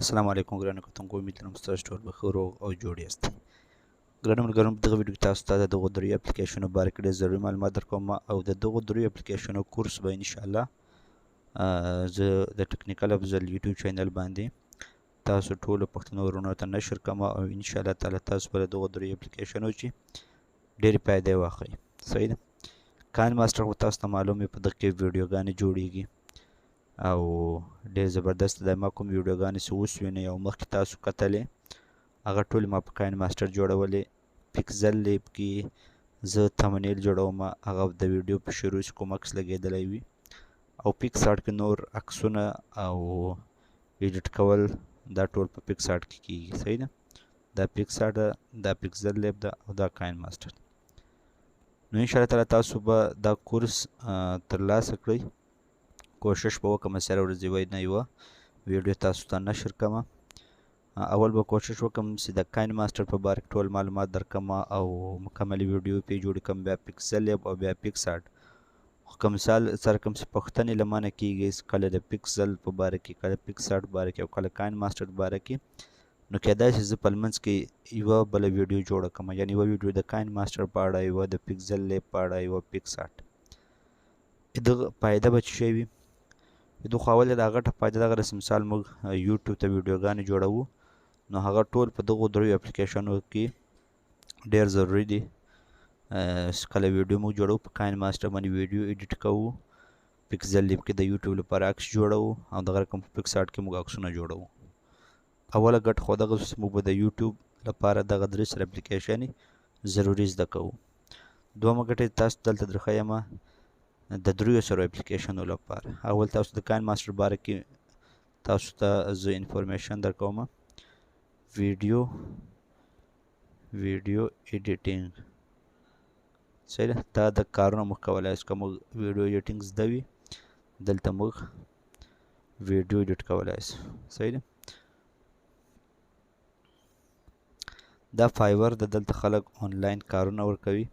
السلام علیکم ګرانو کتونکو، امید لرم ستاسو ټول به ښه روغ او جوړ یاست. ګرانو ملګرو، په دغه ویډیو کې تاسو ته د دغو دریو اپلیکیشنو باره کې ډېر ضروري معلومات درکوم او د دغو دریو اپلیکیشنو کورس به انشاءالله زه د ټکنیکل افضل یوټیوب چینل باندې تاسو ټولو پښتنو ورونو ته نشر کوم او انشاءالله تعالی تاسو به د دغو دریو اپلیکیشنو چې ډېرې فایدې واخلئ. صحیح ده. کاین ماسټر خو تاسو ته معلوم وي، په دغه کې ویډیوګانې جوړیږي او ډېر زبردست دی. ما کوم ویډیوګانې چې اوس وینئ او مخکې تاسو کتلې هغه ټولې ما په کاین ماسټر جوړولې. پیکزل لیب کې زه تمنیل جوړوم، هغه د ویډیو په شروع کې کوم عکس لګېدلی وي، او پیکس آرټ کې نور عکسونه او ایډیټ کول دا ټول په پیکس آرټ کې کیږي. صحیح ده. دا پیکس آرټ ده، دا پیکزل لیب ده او دا کاین ماسټر. نو انشاءالله تعالی تاسو به دا کورس ترلاسه کړئ. کوشش به وکړم چې هره ورځ نه یوه ویډیو تاسو ته نشر کړم. اول به کوشش وکړم چې د کاین ماسټر په باره کې ټول معلومات درکړم او مکمل ویډیو پرې جوړې کړم، بیا پیکسل لیب او بیا پیکس آرټ. خو که مثال سره کوم څه پوښتنې له مانه کېږي، کله د پیکسل په باره کې، کله پیکس آرټ په باره کې او کله کاین ماسټر په باره کې، نو کېدای شي زه په لمنځ کې یوه بله ویډیو جوړه کړم، یعنې یوه ویډیو د کاین ماسټر په اړه، یوه د پیکسل لیب په اړه، یوه پیکس آرټ. دغه فایده به څه شی وي؟ د خو اول د غټه فایده دغه رسم مثال موږ یوټیوب ته ویډیوګانې جوړوو، نو هغه ټول په دغو دریو اپلیکیشنو کې ډېر ضروري دي. کله ویډیو موږ جوړوو په کاین ماسټر باندې ویډیو ایډیټ کوو، پیکزل لیب کې د یوټیوب لپاره عکس جوړوو، او دغه رقم په پیکس آرټ کې موږ عکسونه جوړوو. اوله ګټه خو دغه چې موږ به د یوټیوب لپاره دغه درې سره اپلیکیشنې ضروري زده کوو. دویمه ګټه تاسو دلته درښیم د دریو سره اپلیکیشنو لپاره. اول تاسو د کاین ماسټر باره کې تاسو ته زه انفارمیشن درکوم. ویډیو ایډیټینګ، صحیح ده. دا د کارونه موږ کولی شو. که موږ ویډیو ایډیټینګ زده وي، دلته موږ ویډیو ایډیټ کولی شو. صحیح ده. دا فایور د دلته خلک آنلاین کارونه ورکوي.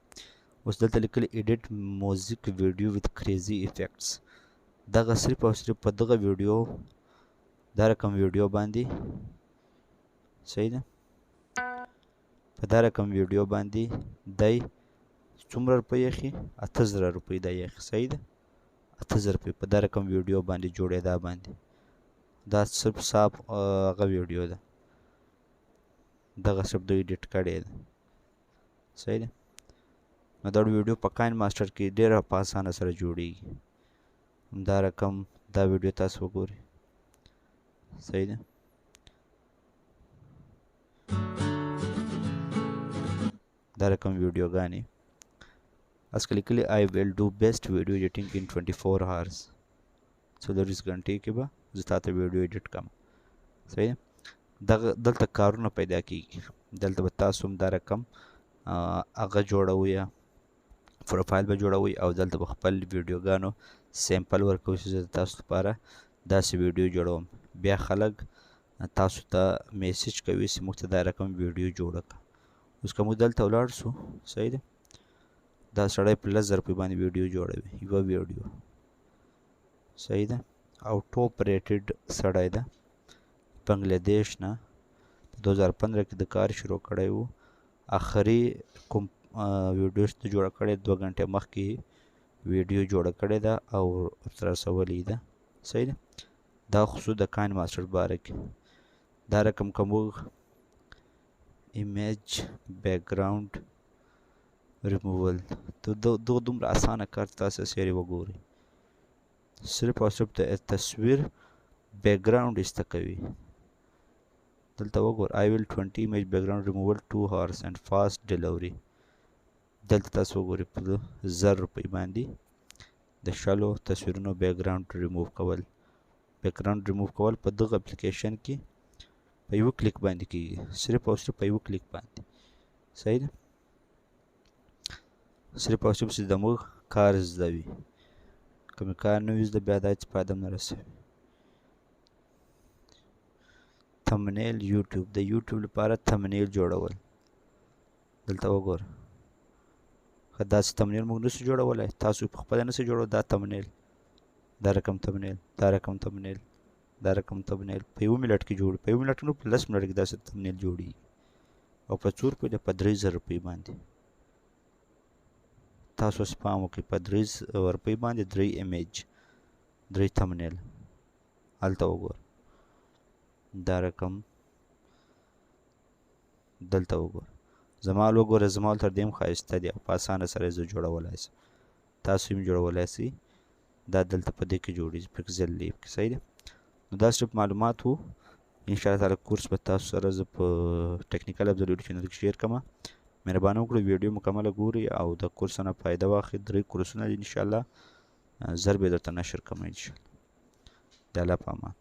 اوس دلته لیکلي ایډیټ موزیک ویډیو وذ کریزي افیکټس. دغه صرف او صرف په دغه ویډیو، دا رقم ویډیو باندې، صحیح ده، په دا رقم ویډیو باندې دی څومره روپۍ اخي؟ 8000 روپۍ دی اخي. صحیح ده. 8000 روپۍ په دا رقم ویډیو باندې جوړېدا باندې. دا صرف صاف هغه ویډیو ده، دغه صرف دوی ایډیټ کړې ده. صحیح ده. نو دا ویډیو په کاین ماسټر کې ډېره په اسانه سره جوړیږي. دا رقم دا ویډیو تاسو وګورئ. صحیح ده. دا رقم ویډیوګانې اسکه لیکلي I will do best video editing in 24 hours. 24 غنټې کې به زه تاته ویډیو ایډیټ کړم. صحیح ده. دلته کارونه پیدا کیږي. دلته به تاسو هم دا رقم هغه جوړوئ، پروفایل به جوړوئ او دلته به خپل ویډیوګانو سیمپل ورکوئ چې زه تاسو لپاره داسې ویډیو جوړوم. بیا خلک تاسو ته میسج کوي چې موږ ته دا رقم ویډیو جوړه کړه. اوس که موږ دلته ولاړ شو، صحیح ده، دا سړی په 10,000 روپۍ باندې ویډیو جوړوي، یوه ویډیو. صحیح ده. او ټاپ ریټډ سړی ده، بنګلادیش نه. 2015 کې د کار شروع کړی و. آخري کوم ویډیو چې جوړه کړې 2 غنټې مخکې ویډیو جوړه کړې ده او رسولې ده. صحیح ده. دا خصوص د کاین ماسټر باره کې. دا رقم که موږ ایمیج بیکګراوند ریموول، دغه دومره اسانه کار تاسو سیرې وګورئ. صرف او صرف د تصویر بیکګراوند ایسته کوي. دلته وګور I will 20 image background removal 2 hours and fast delivery. دلته تاسو وګورئ په 1000 روپۍ باندې د شلو تصویرونو بیکګراوند ریموو کول. بیکګراوند ریموو کول په دغه اپلیکیشن کې په یوه کلیک باندې کیږي، صرف او صرف په یوه کلیک باندې. صحیح ده. صرف او صرف چې د موږ کار زده وي. که مې کار نه وي زده، بیا دا هېڅ فایده هم نه رسوي. تمنیل یوټیوب، د یوټیوب لپاره تمنیل جوړول. دلته وګوره، که داسې تمنیل موږ نشو جوړولی، تاسو په خپله نشئ جوړولی. دا تمنیل، دا رقم تمنیل، دا رقم تمنیل، دا رقم تمنیل په 1 منټ کې جوړ په 1 منټ نو په 10 منټ کې داسې تمنیل جوړي او په 4 روپۍ په 3000 روپۍ باندې تاسو سپام وکړئ په 3000 روپۍ باندې 3 ایمیج 3 تمنیل هلته وګور دا رقم دلته وګور زما وګوره زما تر دې هم ښایسته دی او په اسانه سره زه جوړولی شم تاسو هم جوړولی شئ دا دلته په دې کې جوړېږي پکسل لیب کې صحیح ده نو دا صرف معلومات وو انشاءالله تعالی کورس به تاسو سره زه په ټیکنیکل افضل یوټیوب چینل کې شیر کړم مهرباني وکړئ ویډیو مکمله ګورئ او د کورس نه فایده واخلئ 3 کورسونه دي انشاءالله ژر به درته نشر کوم انشاءالله د الله په امان